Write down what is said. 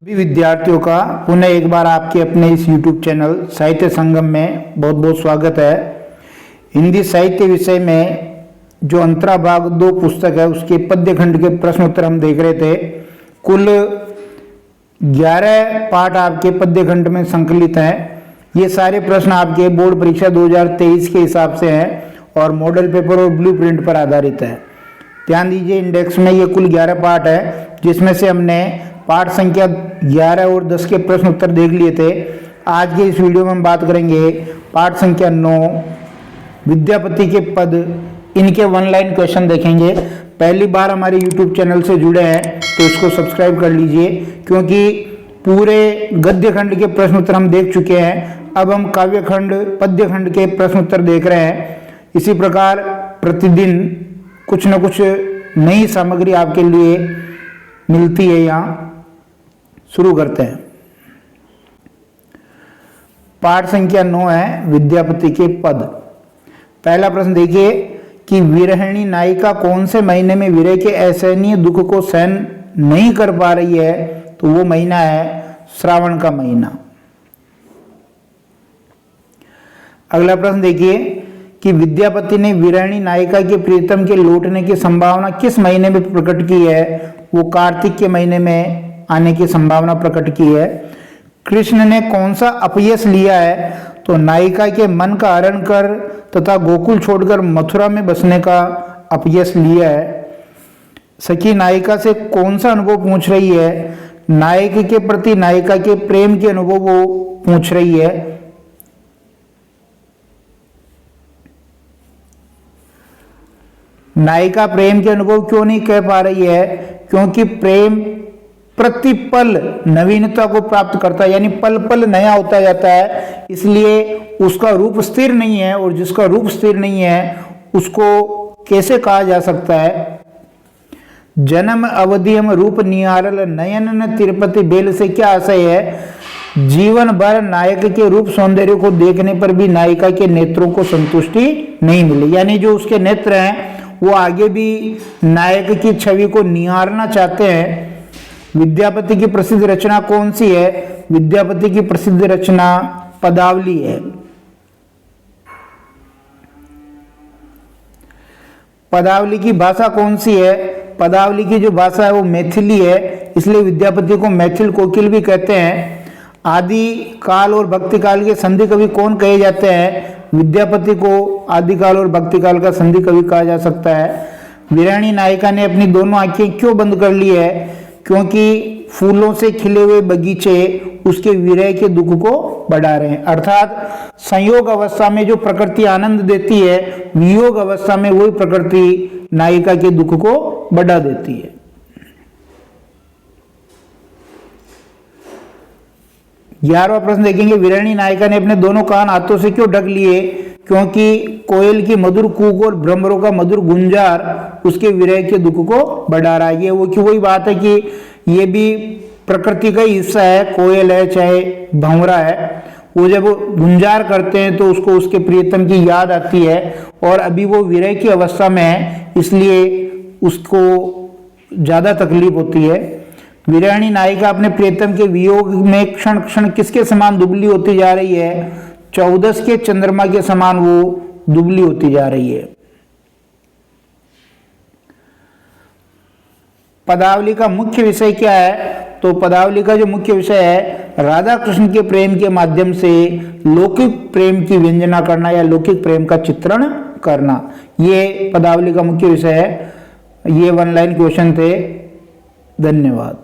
सभी विद्यार्थियों का पुनः एक बार आपके अपने इस YouTube चैनल साहित्य संगम में बहुत बहुत स्वागत है। हिंदी साहित्य विषय में जो अंतरा भाग 2 पुस्तक है उसके पद्य खंड के प्रश्न उत्तर हम देख रहे थे। कुल 11 पाठ आपके पद्य खंड में संकलित हैं। ये सारे प्रश्न आपके बोर्ड परीक्षा 2023 के हिसाब से हैं और मॉडल पेपर और ब्लूप्रिंट पर आधारित है। ध्यान दीजिए, इंडेक्स में ये कुल 11 पाठ है जिसमें से हमने पाठ संख्या 11 और 10 के प्रश्न उत्तर देख लिए थे। आज के इस वीडियो में हम बात करेंगे पाठ संख्या 9 विद्यापति के पद, इनके वन लाइन क्वेश्चन देखेंगे। पहली बार हमारे YouTube चैनल से जुड़े हैं तो इसको सब्सक्राइब कर लीजिए, क्योंकि पूरे गद्य खंड के प्रश्न उत्तर हम देख चुके हैं। अब हम काव्य खंड पद्य खंड के प्रश्न उत्तर देख रहे हैं। इसी प्रकार प्रतिदिन कुछ न कुछ नई सामग्री आपके लिए मिलती है। यहाँ शुरू करते हैं। पाठ संख्या 9 है विद्यापति के पद। पहला प्रश्न देखिए कि विरहिणी नायिका कौन से महीने में विरह के असहनीय दुख को सहन नहीं कर पा रही है, तो वो महीना है श्रावण का महीना। अगला प्रश्न देखिए कि विद्यापति ने विरहिणी नायिका के प्रियतम के लौटने की संभावना किस महीने में प्रकट की है, वो कार्तिक के महीने में आने की संभावना प्रकट की है। कृष्ण ने कौन सा अपयश लिया है, तो नायिका के मन का हरण कर तथा गोकुल छोड़कर मथुरा में बसने का अपयश लिया है। सखी नायिका से कौन सा अनुभव पूछ रही है, नायक के प्रति नायिका के प्रेम के अनुभव वो पूछ रही है। नायिका प्रेम के अनुभव क्यों नहीं कह पा रही है, क्योंकि प्रेम प्रतिपल नवीनता को प्राप्त करता है, यानी पल पल नया होता जाता है, इसलिए उसका रूप स्थिर नहीं है। और जिसका रूप स्थिर नहीं है उसको कैसे कहा जा सकता है। जन्म अवधि हम रूप निहारल नयन न तिरुपति बेल से क्या आशय है। जीवन भर नायक के रूप सौंदर्य को देखने पर भी नायिका के नेत्रों को संतुष्टि नहीं मिली, यानी जो उसके नेत्र हैं वो आगे भी नायक की छवि को निहारना चाहते हैं। विद्यापति की प्रसिद्ध रचना कौन सी है, विद्यापति की प्रसिद्ध रचना पदावली है। पदावली की भाषा कौन सी है, पदावली की जो भाषा है वो मैथिली है, इसलिए विद्यापति को मैथिल कोकिल भी कहते हैं। आदि काल और भक्ति काल के संधि कवि कौन कहे जाते हैं, विद्यापति को आदि काल और भक्ति काल का संधि कवि कहा जा सकता है। विरहिणी नायिका ने अपनी दोनों आंखें क्यों बंद कर ली है, क्योंकि फूलों से खिले हुए बगीचे उसके विरह के दुख को बढ़ा रहे हैं। अर्थात संयोग अवस्था में जो प्रकृति आनंद देती है, वियोग अवस्था में वही प्रकृति नायिका के दुख को बढ़ा देती है। ग्यारहवां प्रश्न देखेंगे, विरहिणी नायिका ने अपने दोनों कान हाथों से क्यों ढक लिए, क्योंकि कोयल की मधुर कूक और भ्रमरों का मधुर गुंजार उसके विरह के दुख को बढ़ा रहा है। ये वही बात है कि ये भी प्रकृति का ही हिस्सा है। कोयल है चाहे भंवरा है, वो जब गुंजार करते हैं तो उसको उसके प्रियतम की याद आती है, और अभी वो विरह की अवस्था में है इसलिए उसको ज्यादा तकलीफ होती है। विरहिणी नायिका अपने प्रियतम के वियोग में क्षण क्षण किसके समान दुबली होती जा रही है, 14 के चंद्रमा के समान वो दुबली होती जा रही है। पदावली का मुख्य विषय क्या है, तो पदावली का जो मुख्य विषय है राधा कृष्ण के प्रेम के माध्यम से लौकिक प्रेम की व्यंजना करना या लौकिक प्रेम का चित्रण करना, ये पदावली का मुख्य विषय है। ये वन लाइन क्वेश्चन थे। धन्यवाद।